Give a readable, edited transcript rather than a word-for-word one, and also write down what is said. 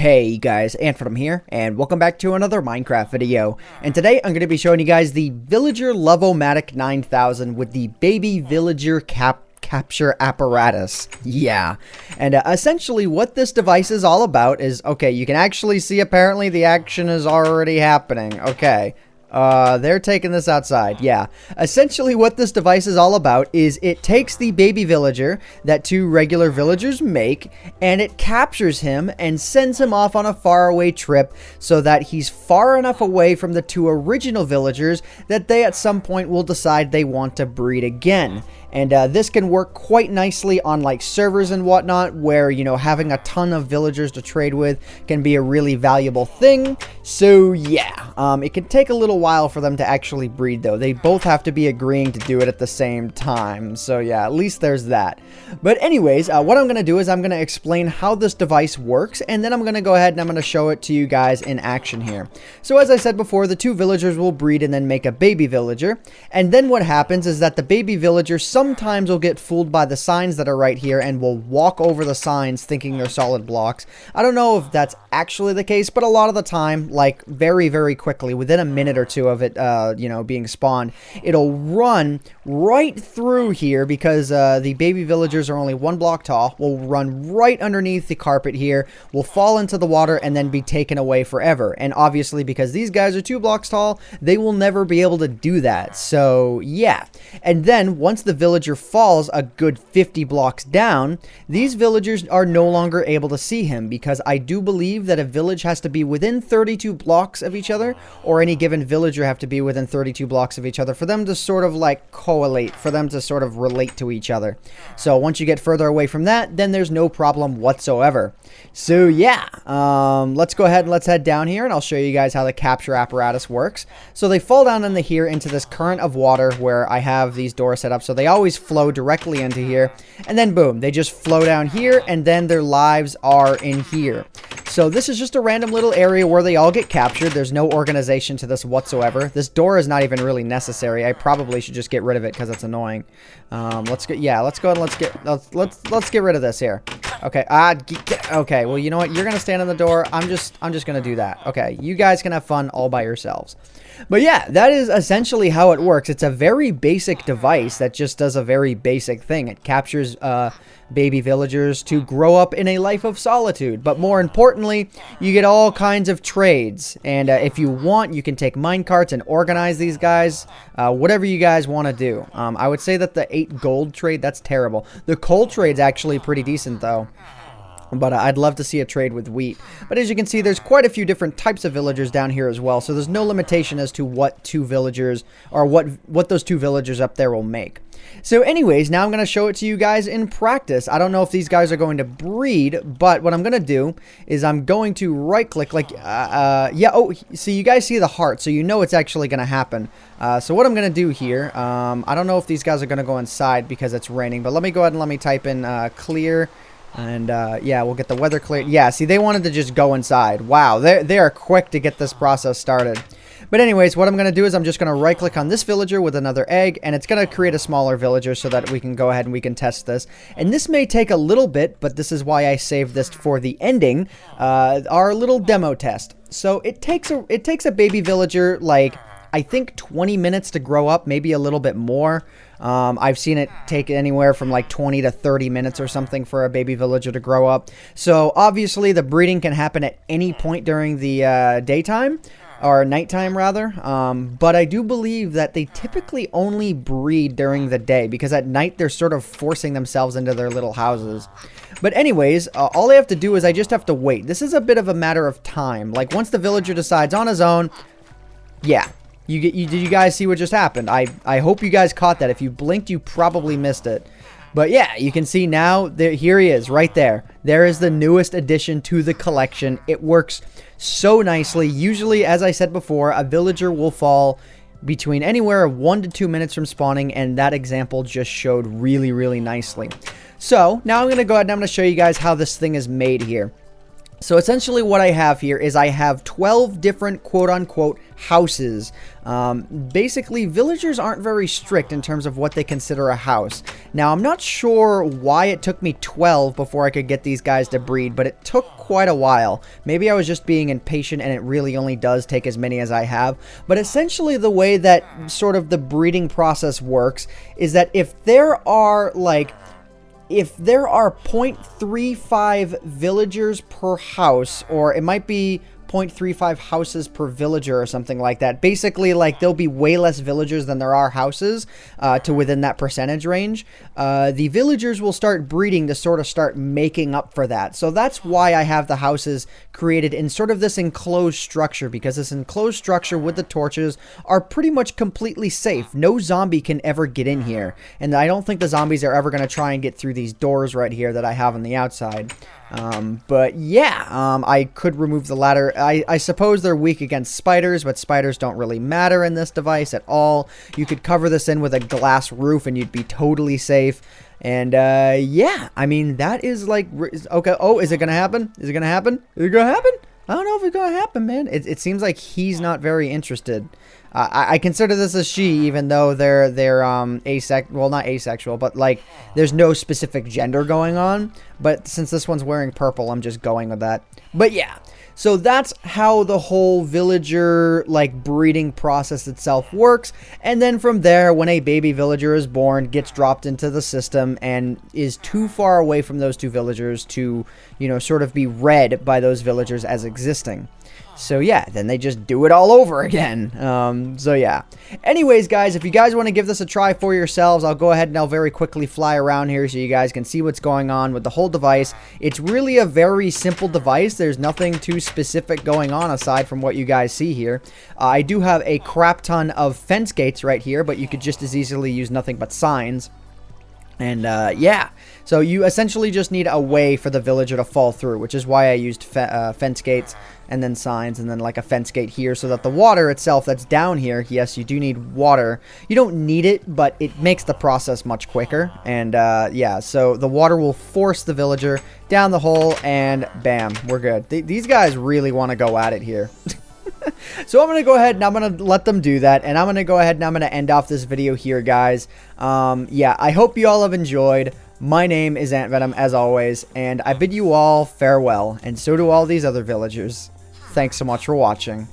Hey guys, AntVenom here, and welcome back to another Minecraft video. And today I'm going to be showing you guys the Villager Love-O-Matic 9000 with the baby villager capture apparatus. Yeah. And essentially what this device is all about is, okay, you can actually see apparently the action is already happening. Okay. They're taking this outside. Yeah. Essentially what this device is all about is it takes the baby villager that two regular villagers make and it captures him and sends him off on a faraway trip so that he's far enough away from the two original villagers that they at some point will decide they want to breed again. And this can work quite nicely on like servers and whatnot where, you know, having a ton of villagers to trade with can be a really valuable thing. So yeah, it can take a little while for them to actually breed though. They both have to be agreeing to do it at the same time. So yeah, at least there's that. But anyways, what I'm going to do is I'm going to explain how this device works, and then I'm going to go ahead and I'm going to show it to you guys in action here. So as I said before, the two villagers will breed and then make a baby villager. And then what happens is that the baby villager sometimes will get fooled by the signs that are right here and will walk over the signs thinking they're solid blocks. I don't know if that's actually the case, but a lot of the time, like very quickly, within a minute or two of it, you know, being spawned, it'll run right through here because the baby villagers are only 1 block tall, will run right underneath the carpet here, will fall into the water and then be taken away forever. And obviously because these guys are 2 blocks tall, they will never be able to do that. So yeah. And then once the villager falls a good 50 blocks down, these villagers are no longer able to see him because I do believe that a village has to be within 32 blocks of each other, or any given villager have to be within 32 blocks of each other for them to sort of like correlate, for them to sort of relate to each other. So once you get further away from that, then there's no problem whatsoever. So yeah, let's go ahead and let's head down here and I'll show you guys how the capture apparatus works. So they fall down in here into this current of water where I have these doors set up so they always flow directly into here, and then boom, they just flow down here and then their lives are in here. So this is just a random little area where they all get captured. There's no organization to this whatsoever. This door is not even really necessary. I probably should just get rid of it because it's annoying. Let's go and let's get rid of this here. Okay. Okay. Well, you know what? You're gonna stand on the door. I'm just gonna do that. Okay. You guys can have fun all by yourselves. But yeah, that is essentially how it works. It's a very basic device that just does a very basic thing. It captures baby villagers to grow up in a life of solitude. But more importantly, you get all kinds of trades. And if you want, you can take minecarts and organize these guys. Whatever you guys want to do. I would say that the 8 gold trade, that's terrible. The coal trade's actually pretty decent though. But I'd love to see a trade with wheat. But as you can see, there's quite a few different types of villagers down here as well. So there's no limitation as to what 2 villagers, or what those 2 villagers up there will make. So anyways, now I'm going to show it to you guys in practice. I don't know if these guys are going to breed, but what I'm going to do is I'm going to right click like, yeah, oh, see, you guys see the heart, so you know it's actually going to happen. So what I'm going to do here, I don't know if these guys are going to go inside because it's raining, but let me go ahead and let me type in clear. And yeah, we'll get the weather cleared. Yeah, see, they wanted to just go inside. Wow, they are quick to get this process started. But anyways, what I'm going to do is I'm just going to right click on this villager with another egg, and it's going to create a smaller villager so that we can go ahead and we can test this. And this may take a little bit, but this is why I saved this for the ending, our little demo test. So it takes a baby villager like, I think 20 minutes to grow up, maybe a little bit more. I've seen it take anywhere from like 20 to 30 minutes or something for a baby villager to grow up. So obviously the breeding can happen at any point during the daytime, or nighttime rather. But I do believe that they typically only breed during the day because at night they're sort of forcing themselves into their little houses. But anyways, all I have to do is I just have to wait. This is a bit of a matter of time. Like once the villager decides on his own, yeah. Did you guys see what just happened? I hope you guys caught that. If you blinked, you probably missed it. But yeah, you can see now, here he is, right there. There is the newest addition to the collection. It works so nicely. Usually, as I said before, a villager will fall between anywhere 1 to 2 minutes from spawning, and that example just showed really nicely. So now I'm going to go ahead and I'm going to show you guys how this thing is made here. So essentially what I have here is I have 12 different quote-unquote houses. Basically, villagers aren't very strict in terms of what they consider a house. Now, I'm not sure why it took me 12 before I could get these guys to breed, but it took quite a while. Maybe I was just being impatient and it really only does take as many as I have. But essentially the way that sort of the breeding process works is that if there are 0.35 villagers per house, or it might be 0.35 houses per villager or something like that. Basically, like, there'll be way less villagers than there are houses to within that percentage range. The villagers will start breeding to sort of start making up for that. So that's why I have the houses created in sort of this enclosed structure, because this enclosed structure with the torches are pretty much completely safe. No zombie can ever get in here. And I don't think the zombies are ever going to try and get through these doors right here that I have on the outside. But yeah, I could remove the ladder. I suppose they're weak against spiders, but spiders don't really matter in this device at all. You could cover this in with a glass roof and you'd be totally safe. And, yeah, I mean, that is like, okay. Oh, is it gonna happen? Is it gonna happen? Is it gonna happen? I don't know if it's gonna happen, man. It seems like he's not very interested. I consider this a she, even though they're well, not asexual, but like there's no specific gender going on. But since this one's wearing purple, I'm just going with that. But yeah, so that's how the whole villager like breeding process itself works. And then from there, when a baby villager is born, gets dropped into the system and is too far away from those two villagers to, you know, sort of be read by those villagers as existing. So yeah, then they just do it all over again. So yeah. Anyways, guys, if you guys want to give this a try for yourselves, I'll go ahead and I'll very quickly fly around here so you guys can see what's going on with the whole device. It's really a very simple device. There's nothing too specific going on aside from what you guys see here. I do have a crap ton of fence gates right here, but you could just as easily use nothing but signs. And, yeah, so you essentially just need a way for the villager to fall through, which is why I used fence gates and then signs and then like a fence gate here so that the water itself that's down here, yes, you do need water. You don't need it, but it makes the process much quicker. And, yeah, so the water will force the villager down the hole and bam, we're good. These guys really want to go at it here. So I'm going to go ahead and I'm going to let them do that. And I'm going to go ahead and I'm going to end off this video here, guys. Yeah, I hope you all have enjoyed. My name is AntVenom, as always. And I bid you all farewell. And so do all these other villagers. Thanks so much for watching.